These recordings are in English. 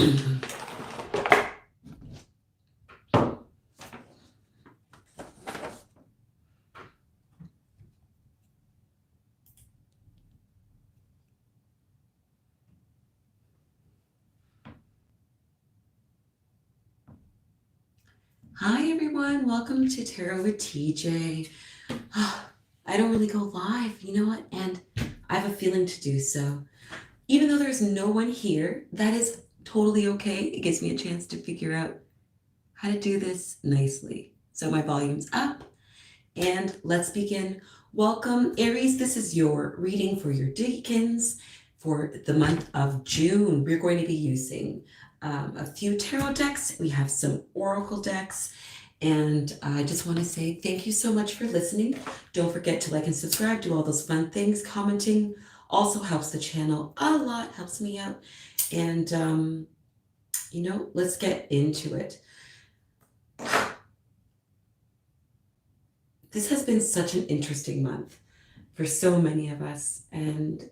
Hi everyone, welcome to Tarot with TJ. I don't really go live, you know what? And I have a feeling to do so. Even though there's no one here, that is totally okay. It gives me a chance to figure out how to do this nicely. So my volume's up and let's begin. Welcome, Aries. This is your reading for your Decans for the month of June. We're going to be using a few tarot decks. We have some oracle decks. And I just want to say thank you so much for listening. Don't forget to like and subscribe, do all those fun things. Commenting also helps the channel a lot, helps me out. And, let's get into it. This has been such an interesting month for so many of us. And,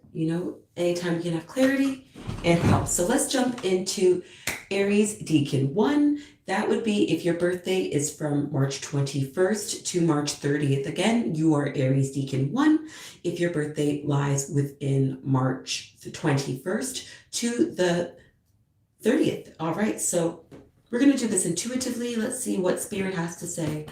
anytime you can have clarity, it helps. So let's jump into Aries Decan 1. That would be if your birthday is from March 21st to March 30th. Again, you are Aries Decan 1. If your birthday lies within March the 21st to the 30th. All right, so we're going to do this intuitively. Let's see what Spirit has to say.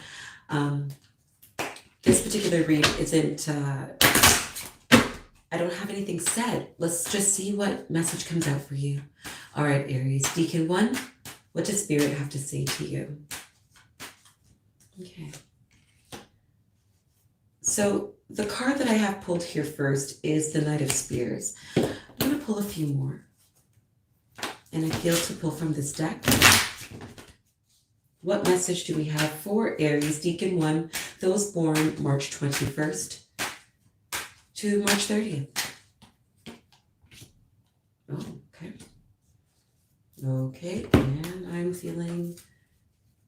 This particular read isn't, I don't have anything said. Let's just see what message comes out for you. All right, Aries, Decan 1, what does Spirit have to say to you? Okay. So the card that I have pulled here first is the Knight of Spears. I'm going to pull a few more. And I feel to pull from this deck. What message do we have for Aries, Decan 1, those born March 21st to March 30th? Oh, okay. Okay, and I'm feeling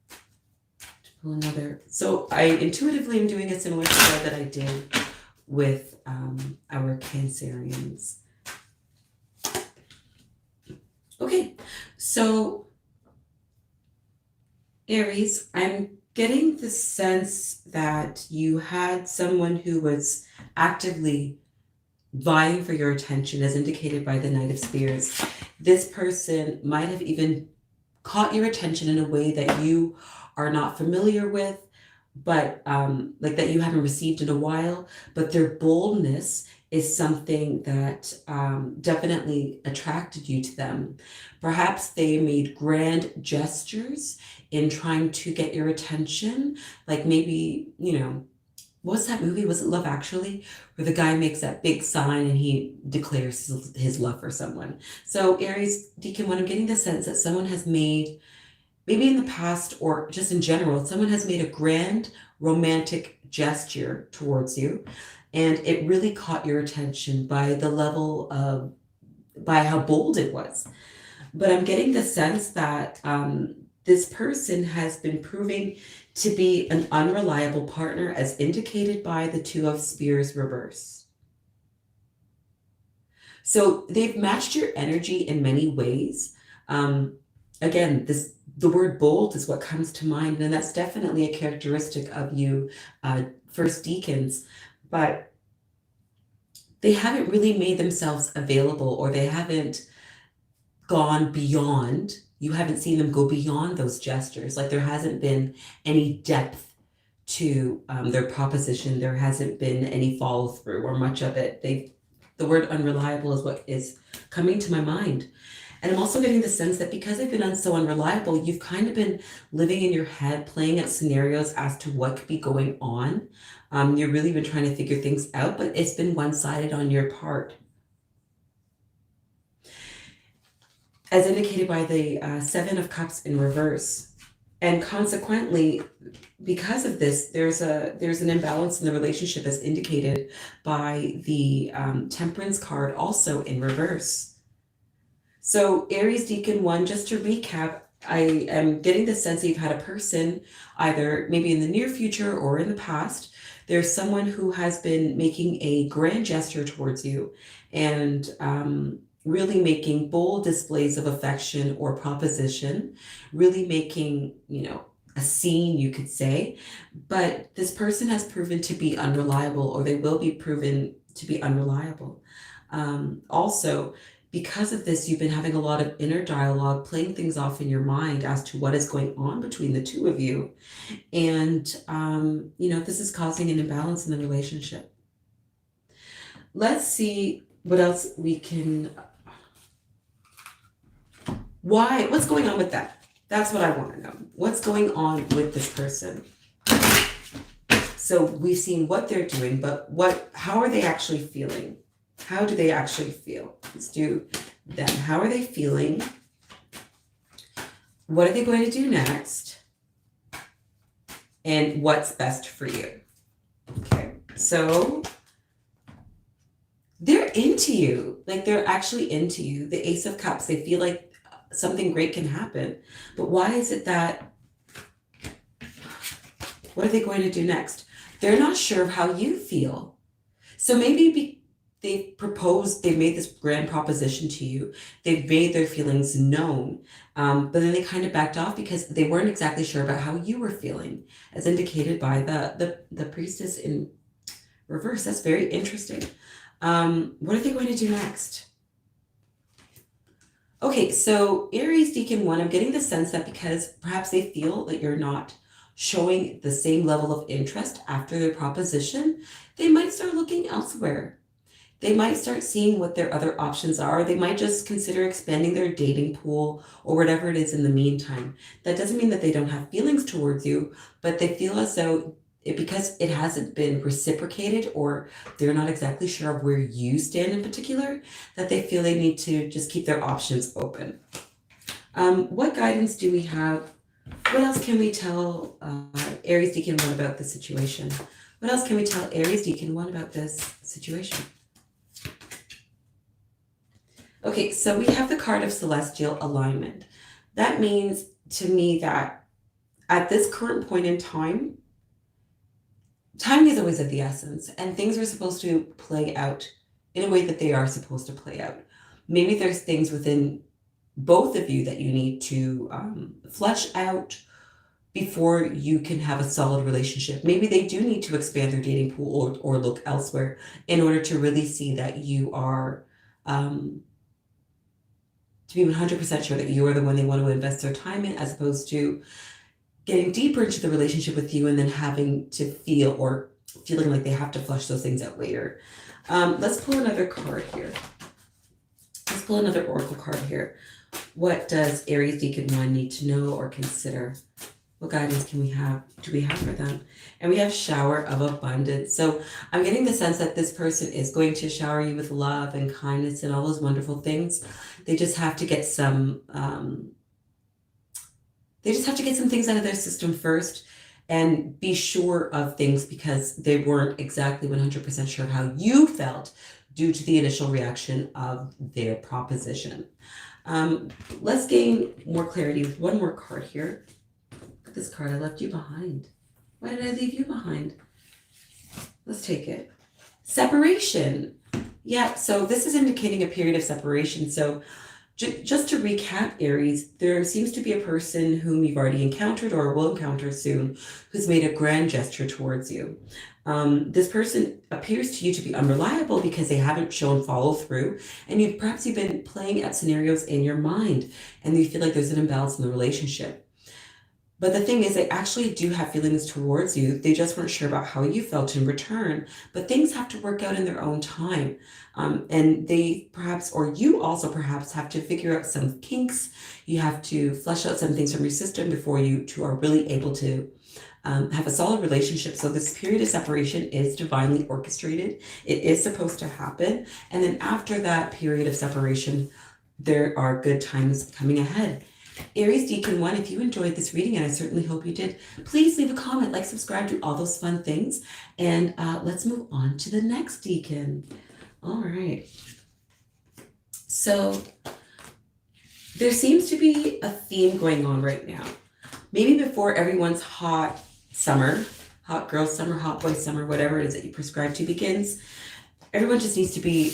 to pull another. So I intuitively am doing a similar card that I did with our Cancerians. Okay, so Aries, I'm getting the sense that you had someone who was actively vying for your attention, as indicated by the Knight of Spears. This person might have even caught your attention in a way that you are not familiar with, but like that you haven't received in a while. But their boldness is something that definitely attracted you to them. Perhaps they made grand gestures in trying to get your attention, like maybe, what's that movie? Was it Love Actually? Where the guy makes that big sign and he declares his love for someone. So Aries, Decan 1, I'm getting the sense that someone has made, maybe in the past or just in general, someone has made a grand romantic gesture towards you. And it really caught your attention by the level of, by how bold it was. But I'm getting the sense that this person has been proving to be an unreliable partner, as indicated by the Two of Spears reverse. So they've matched your energy in many ways. Again, the word bold is what comes to mind, and that's definitely a characteristic of you, first Decans. But they haven't really made themselves available, or they haven't gone beyond. You haven't seen them go beyond those gestures. Like there hasn't been any depth to their proposition. There hasn't been any follow through or much of it. The word unreliable is what is coming to my mind. And I'm also getting the sense that because they've been so unreliable, you've kind of been living in your head, playing out scenarios as to what could be going on. You've really been trying to figure things out, but it's been one-sided on your part. As indicated by the Seven of Cups in reverse. And consequently, because of this, there's an imbalance in the relationship, as indicated by the Temperance card also in reverse. So Aries Decan 1, just to recap, I am getting the sense that you've had a person, either maybe in the near future or in the past, there's someone who has been making a grand gesture towards you and really making bold displays of affection or proposition, really making, a scene, you could say. But this person has proven to be unreliable, or they will be proven to be unreliable. Also, because of this, you've been having a lot of inner dialogue, playing things off in your mind as to what is going on between the two of you. And, this is causing an imbalance in the relationship. Let's see what else we can. What's going on with that? That's what I want to know. What's going on with this person? So we've seen what they're doing, but how are they actually feeling? How do they actually feel? Let's do that. How are they feeling? What are they going to do next? And what's best for you? Okay, so they're into you. Like, they're actually into you. The Ace of Cups, they feel like something great can happen. But why is it that, what are they going to do next? They're not sure of how you feel. So maybe they've made this grand proposition to you. They've made their feelings known. But then they kind of backed off because they weren't exactly sure about how you were feeling, as indicated by the Priestess in reverse. That's very interesting. What are they going to do next? Okay, so Aries Decan 1, I'm getting the sense that because perhaps they feel that you're not showing the same level of interest after their proposition, they might start looking elsewhere. They might start seeing what their other options are. They might just consider expanding their dating pool or whatever it is in the meantime. That doesn't mean that they don't have feelings towards you, but they feel as though because it hasn't been reciprocated, or they're not exactly sure of where you stand in particular, that they feel they need to just keep their options open. What guidance do we have? What else can we tell Aries Decan 1 about this situation? What else can we tell Aries Decan 1 about this situation? Okay, so we have the card of celestial alignment. That means to me that at this current point in time is always of the essence, and things are supposed to play out in a way that they are supposed to play out. Maybe there's things within both of you that you need to flesh out before you can have a solid relationship. Maybe they do need to expand their dating pool or look elsewhere in order to really see that you are, to be 100% sure that you are the one they want to invest their time in, as opposed to getting deeper into the relationship with you and then having to feeling like they have to flush those things out later. Let's pull another card here. Let's pull another oracle card here. What does Aries Decan 1 need to know or consider? What guidance do we have for them? And we have shower of abundance. So I'm getting the sense that this person is going to shower you with love and kindness and all those wonderful things. They just have to get some things out of their system first and be sure of things, because they weren't exactly 100% sure how you felt due to the initial reaction of their proposition. Let's gain more clarity with one more card here. Look at this card. I left you behind. Why did I leave you behind? Let's take it. Separation. Yeah, so this is indicating a period of separation. So just to recap, Aries, there seems to be a person whom you've already encountered or will encounter soon who's made a grand gesture towards you. This person appears to you to be unreliable because they haven't shown follow through, and you've been playing out scenarios in your mind, and you feel like there's an imbalance in the relationship. But the thing is, they actually do have feelings towards you. They just weren't sure about how you felt in return. But things have to work out in their own time. And they perhaps, or you also perhaps, have to figure out some kinks. You have to flesh out some things from your system before you two are really able to have a solid relationship. So this period of separation is divinely orchestrated. It is supposed to happen. And then after that period of separation, there are good times coming ahead. Aries Decan 1, if you enjoyed this reading, and I certainly hope you did, please leave a comment, like, subscribe, do all those fun things. And let's move on to the next Decan. All right. So there seems to be a theme going on right now. Maybe before everyone's hot summer, hot girl summer, hot boy summer, whatever it is that you prescribe to begins, everyone just needs to be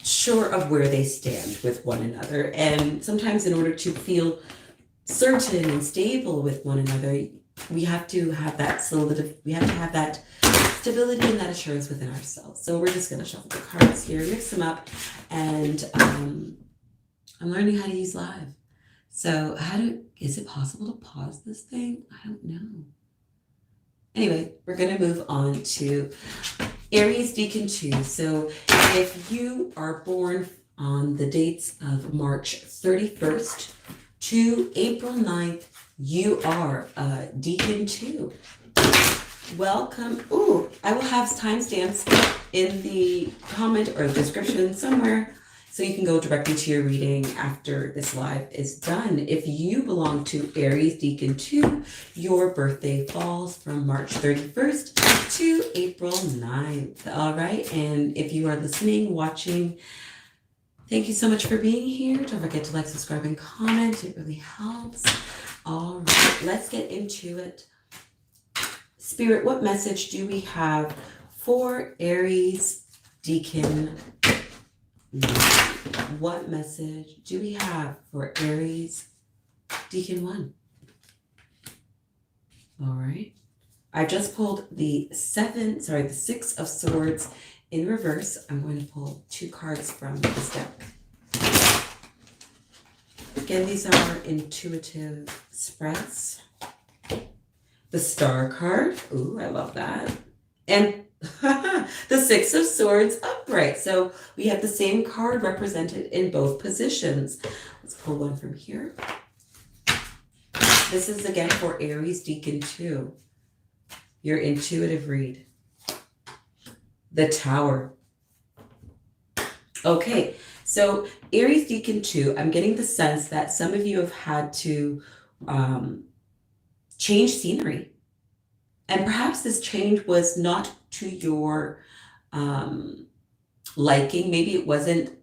sure of where they stand with one another. And sometimes in order to feel certain and stable with one another, we have to have that stability and that assurance within ourselves. So we're just going to shuffle the cards here, mix them up, and I'm learning how to use live. So is it possible to pause this thing? I don't know. Anyway, we're going to move on to Aries Decan 2. So if you are born on the dates of March 31st to April 9th, you are Decan 2. Welcome. Ooh, I will have timestamps in the comment or description somewhere, so you can go directly to your reading after this live is done. If you belong to Aries Decan 2, your birthday falls from March 31st to April 9th. All right. And if you are listening, watching, thank you so much for being here. Don't forget to like, subscribe, and comment. It really helps. All right. Let's get into it. Spirit, what message do we have for Aries Decan? What message do we have for Aries Decan 1? All right. I just pulled the 6 of Swords in reverse. I'm going to pull 2 cards from this deck. Again, these are intuitive spreads. The Star card. Ooh, I love that. And the 6 of Swords upright. So we have the same card represented in both positions. Let's pull one from here. This is again for Aries Decan 2. Your intuitive read. The Tower. Okay, so Aries Decan 2, I'm getting the sense that some of you have had to change scenery. And perhaps this change was not to your liking. Maybe it wasn't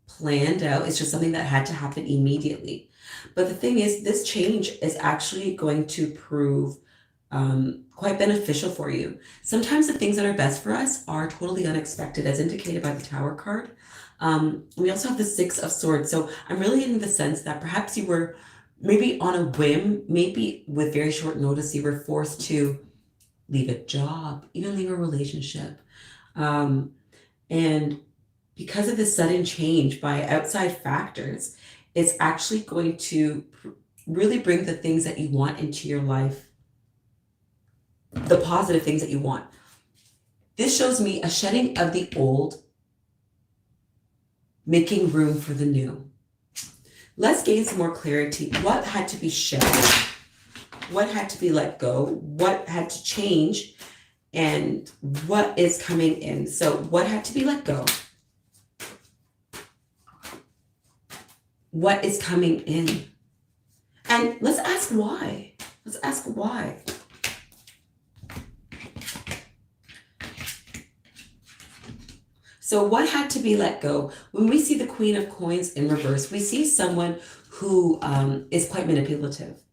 planned out. It's just something that had to happen immediately. But the thing is, this change is actually going to prove quite beneficial for you. Sometimes the things that are best for us are totally unexpected, as indicated by the Tower card. We also have the 6 of Swords. So I'm really getting the sense that perhaps you were maybe on a whim, maybe with very short notice, you were forced to leave a job, even leave a relationship. And because of this sudden change by outside factors, it's actually going to really bring the things that you want into your life, the positive things that you want. This shows me a shedding of the old, making room for the new. Let's gain some more clarity. What had to be shed? What had to be let go? What had to change? And what is coming in? So what had to be let go? What is coming in? And let's ask why. Let's ask why. So what had to be let go? When we see the Queen of Coins in reverse, we see someone who is quite manipulative.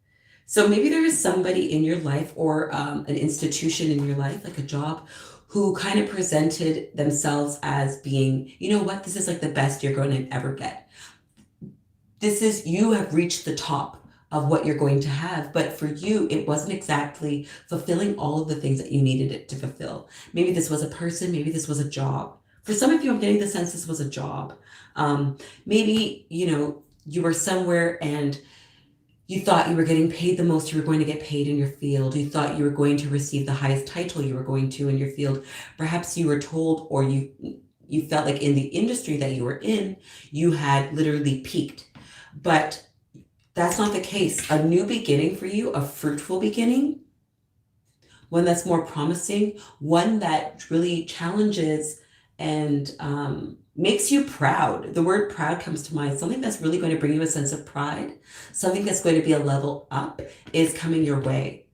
So maybe there is somebody in your life or an institution in your life, like a job, who kind of presented themselves as being, you know what, this is like the best you're going to ever get. You have reached the top of what you're going to have. But for you, it wasn't exactly fulfilling all of the things that you needed it to fulfill. Maybe this was a person, maybe this was a job. For some of you, I'm getting the sense this was a job. Maybe, you were somewhere and you thought you were getting paid the most you were going to get paid in your field. You thought you were going to receive the highest title you were going to in your field. Perhaps you were told, or you felt like in the industry that you were in, you had literally peaked. But that's not the case. A new beginning for you, a fruitful beginning, one that's more promising, one that really challenges and makes you proud. The word proud comes to mind. Something that's really going to bring you a sense of pride, something that's going to be a level up is coming your way.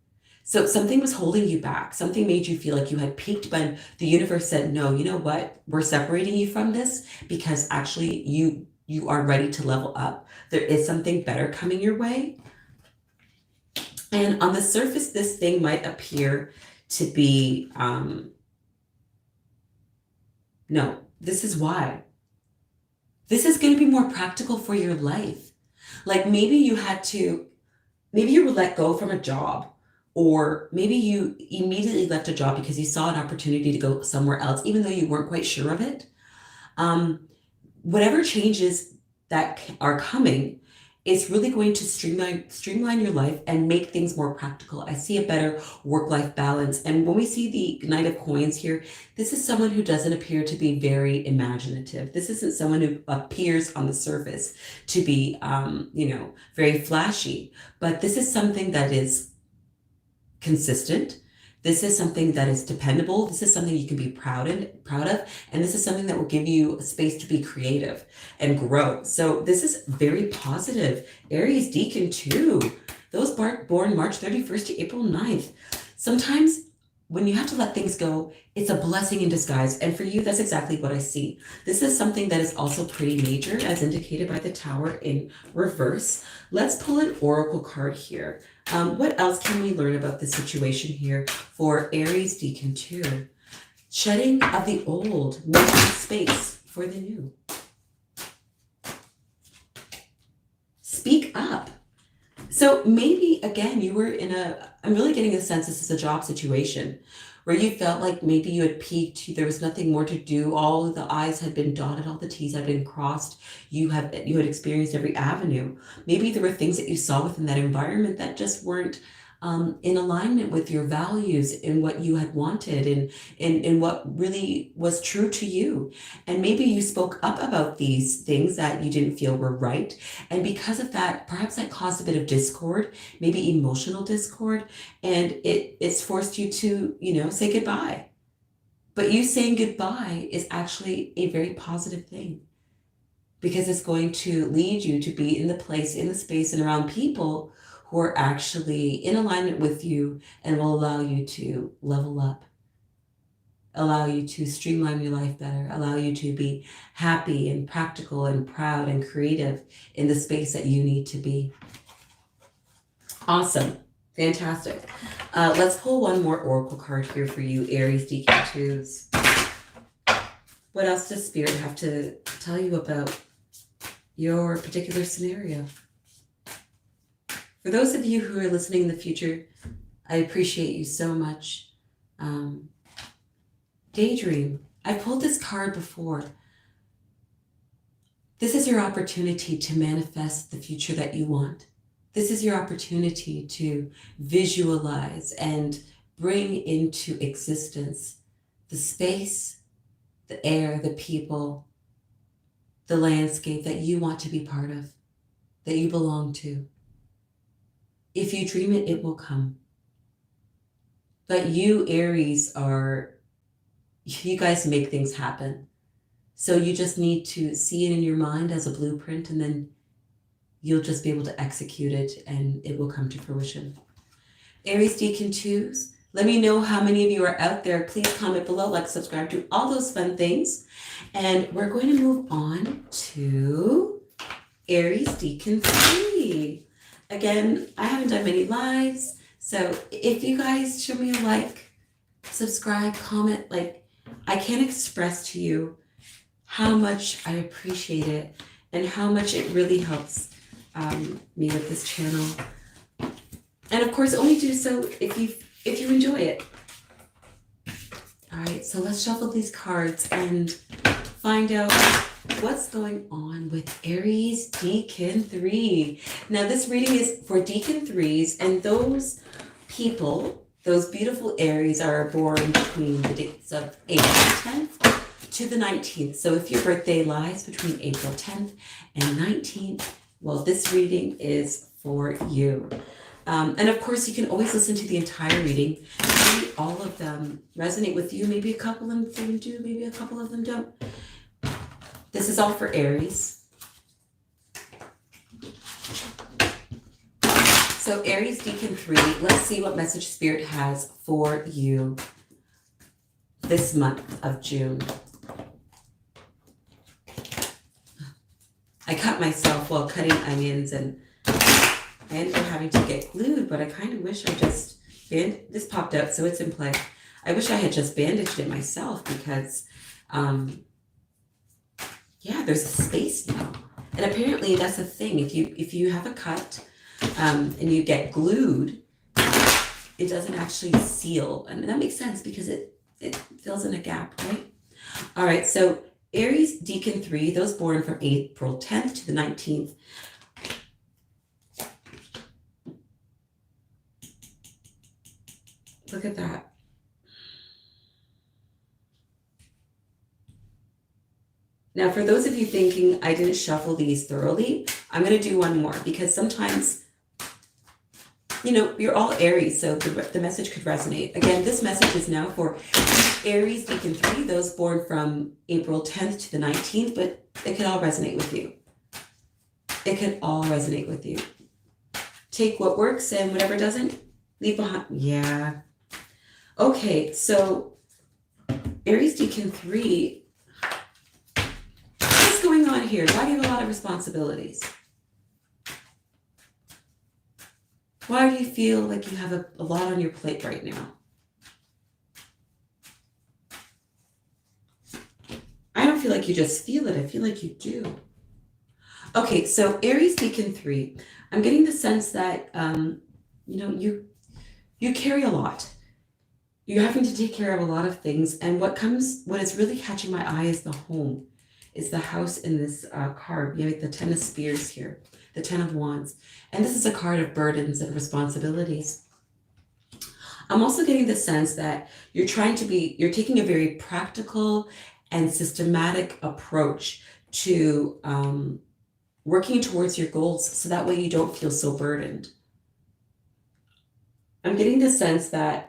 So something was holding you back. Something made you feel like you had peaked, but the universe said, no, you know what? We're separating you from this because actually you are ready to level up. There is something better coming your way. And on the surface, this thing might appear to be, no, this is why. This is going to be more practical for your life. Like maybe you were let go from a job, or maybe you immediately left a job because you saw an opportunity to go somewhere else, even though you weren't quite sure of it. Um, Whatever changes that are coming is really going to streamline your life and make things more practical. I see a better work-life balance. And when we see the Knight of Coins here, this is someone who doesn't appear to be very imaginative. This isn't someone who appears on the surface to be, very flashy. But this is something that is consistent. This is something that is dependable. This is something you can be proud of, and this is something that will give you a space to be creative and grow. So this is very positive. Aries Decan too. Those born March 31st to April 9th. Sometimes when you have to let things go, it's a blessing in disguise. And for you, that's exactly what I see. This is something that is also pretty major, as indicated by the Tower in reverse. Let's pull an oracle card here. What else can we learn about the situation here for Aries Decan 2? Shedding of the old, making space for the new. Speak up. So maybe, again, you were I'm really getting a sense this is a job situation where you felt like maybe you had peaked, there was nothing more to do, all of the I's had been dotted, all the T's had been crossed, you had experienced every avenue. Maybe there were things that you saw within that environment that just weren't in alignment with your values and what you had wanted and what really was true to you. And maybe you spoke up about these things that you didn't feel were right. And because of that, perhaps that caused a bit of discord, maybe emotional discord, and it's forced you to, say goodbye. But you saying goodbye is actually a very positive thing, because it's going to lead you to be in the space and around people who are actually in alignment with you and will allow you to level up, allow you to streamline your life better, allow you to be happy and practical and proud and creative in the space that you need to be. Awesome. Fantastic. Let's pull one more oracle card here for you, Aries Decan 2s. What else does Spirit have to tell you about your particular scenario? For those of you who are listening in the future, I appreciate you so much. Daydream. I pulled this card before. This is your opportunity to manifest the future that you want. This is your opportunity to visualize and bring into existence the space, the air, the people, the landscape that you want to be part of, that you belong to. If you dream it, it will come. But you, Aries, you guys make things happen. So you just need to see it in your mind as a blueprint, and then you'll just be able to execute it and it will come to fruition. Aries Decan 2s, let me know how many of you are out there. Please comment below, like, subscribe, do all those fun things. And we're going to move on to Aries Decan 3. Again, I haven't done many lives, so if you guys show me a like, subscribe, comment, I can't express to you how much I appreciate it and how much it really helps me with this channel. And of course, only do so if you enjoy it. All right, so let's shuffle these cards and find out what's going on with Aries Decan 3. Now, this reading is for Decan 3s, and those people, those beautiful Aries, are born between the dates of April 10th to the 19th. So if your birthday lies between April 10th and 19th, well, this reading is for you. And of course, you can always listen to the entire reading. Maybe all of them resonate with you. Maybe a couple of them do, maybe a couple of them don't. This is all for Aries. So Aries Decan 3, let's see what message Spirit has for you this month of June. I cut myself while cutting onions, and I ended up having to get glued, but I kind of wish this popped out, so it's in play. I wish I had just bandaged it myself, because Yeah, there's a space now. And apparently that's a thing. If you have a cut and you get glued, it doesn't actually seal. And that makes sense because it fills in a gap, right? All right, so Aries Decan 3, those born from April 10th to the 19th. Look at that. Now, for those of you thinking I didn't shuffle these thoroughly, I'm going to do one more because sometimes, you're all Aries, so the message could resonate. Again, this message is now for Aries Decan 3, those born from April 10th to the 19th, but it could all resonate with you. It could all resonate with you. Take what works and whatever doesn't, leave behind. Yeah. Okay, so Aries Decan 3, what's going on here? Why do you have a lot of responsibilities? Why do you feel like you have a lot on your plate right now? I don't feel like you just feel it. I feel like you do. Okay, so Aries Decan 3, I'm getting the sense that, you carry a lot. You're having to take care of a lot of things. And what is really catching my eye is the home, is the house in this card. You have the 10 of Spears here, the 10 of Wands. And this is a card of burdens and responsibilities. I'm also getting the sense that you're taking a very practical and systematic approach to working towards your goals so that way you don't feel so burdened. I'm getting the sense that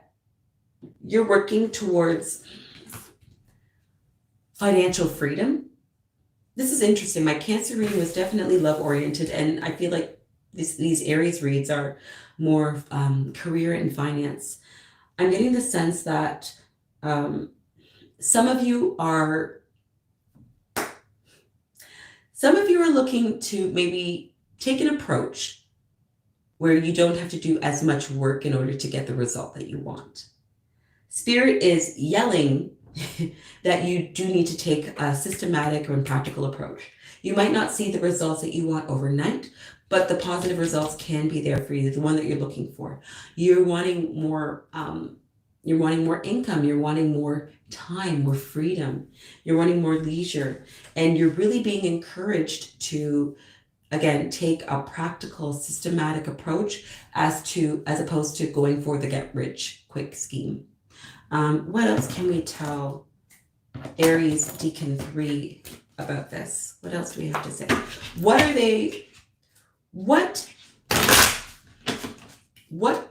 you're working towards financial freedom. This is interesting. My Cancer reading was definitely love-oriented, and I feel like these Aries reads are more career and finance. I'm getting the sense that some of you are looking to maybe take an approach where you don't have to do as much work in order to get the result that you want. Spirit is yelling that you do need to take a systematic and practical approach. You might not see the results that you want overnight, but the positive results can be there for you, the one that you're looking for. You're wanting more income, you're wanting more time, more freedom, you're wanting more leisure, and you're really being encouraged to, again, take a practical, systematic approach as opposed to going for the get rich quick scheme. What else can we tell Aries Decan 3 about this? What else do we have to say? What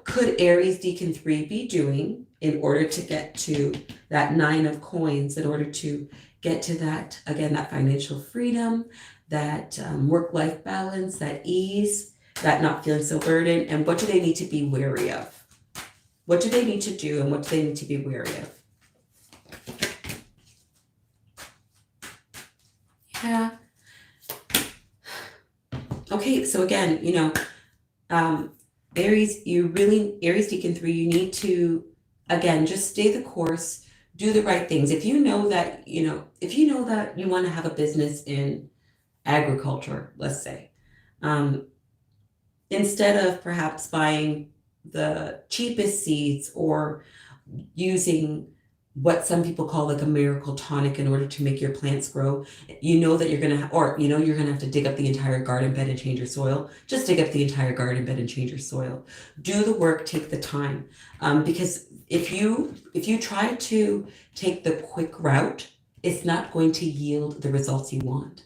could Aries Decan 3 be doing in order to get to that 9 of coins, in order to get to that, again, that financial freedom, that work-life balance, that ease, that not feeling so burdened, and what do they need to be wary of? What do they need to do and what do they need to be wary of? Yeah. Okay, so again, Aries Decan 3, you need to, again, just stay the course, do the right things. If you know that you want to have a business in agriculture, let's say, instead of perhaps buying the cheapest seeds or using what some people call like a miracle tonic in order to make your plants grow, that you're going to have to dig up the entire garden bed and change your soil. Just dig up the entire garden bed and change your soil. Do the work, take the time. Because if you try to take the quick route, it's not going to yield the results you want.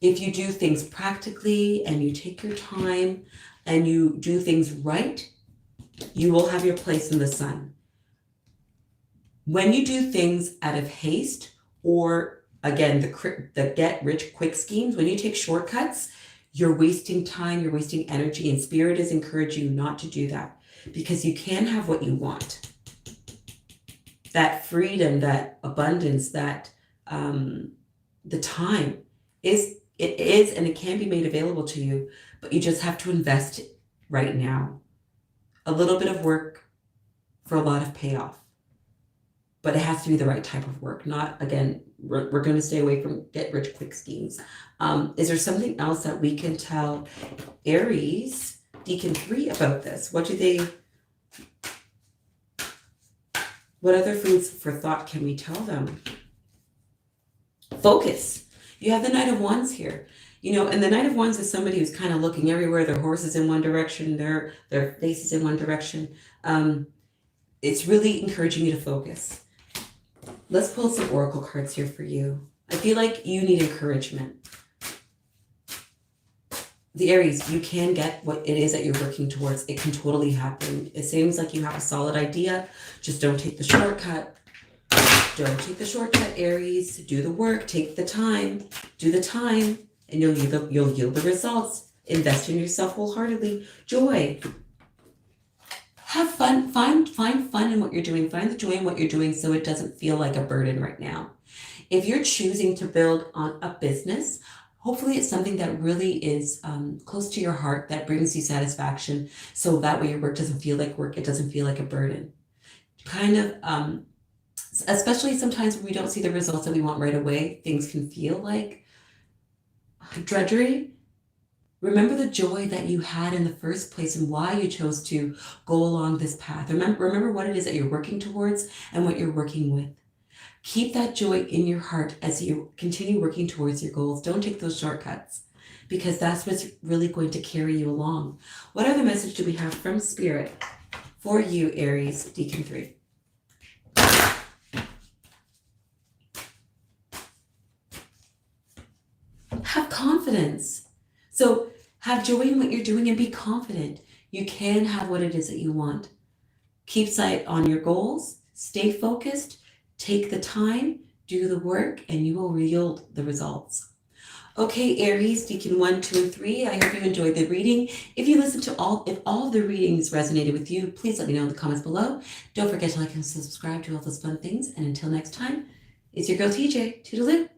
If you do things practically and you take your time and you do things right, you will have your place in the sun. When you do things out of haste, or again, the get rich quick schemes, when you take shortcuts, you're wasting time, you're wasting energy, and Spirit is encouraging you not to do that because you can have what you want. That freedom, that abundance, that the time is and it can be made available to you, but you just have to invest right now. A little bit of work for a lot of payoff. but it has to be the right type of work. Not, again, we're going to stay away from get rich quick schemes. Is there something else that we can tell Aries, Decan 3 about this? What other foods for thought can we tell them? Focus. You have the Knight of Wands here. And the Knight of Wands is somebody who's kind of looking everywhere. Their horse is in one direction, their face is in one direction. It's really encouraging you to focus. Let's pull some oracle cards here for you. I feel like you need encouragement. The Aries, you can get what it is that you're working towards. It can totally happen. It seems like you have a solid idea. Just don't take the shortcut. Don't take the shortcut, Aries. Do the work. Take the time. Do the time, and you'll yield the results. Invest in yourself wholeheartedly. Joy. Have fun. Find fun in what you're doing. Find the joy in what you're doing so it doesn't feel like a burden right now. If you're choosing to build on a business, hopefully it's something that really is close to your heart, that brings you satisfaction. So that way your work doesn't feel like work. It doesn't feel like a burden. Kind of, especially sometimes when we don't see the results that we want right away, things can feel like drudgery. Remember the joy that you had in the first place and why you chose to go along this path. Remember what it is that you're working towards and what you're working with. Keep that joy in your heart as you continue working towards your goals. Don't take those shortcuts, because that's what's really going to carry you along. What other message do we have from Spirit for you, Aries, Decan 3? Have confidence. So have joy in what you're doing and be confident. You can have what it is that you want. Keep sight on your goals. Stay focused. Take the time. Do the work, and you will yield the results. Okay, Aries, Decan 1, 2, and 3. I hope you enjoyed the reading. If all of the readings resonated with you, please let me know in the comments below. Don't forget to like and subscribe to all those fun things. And until next time, it's your girl TJ. Toodaloo.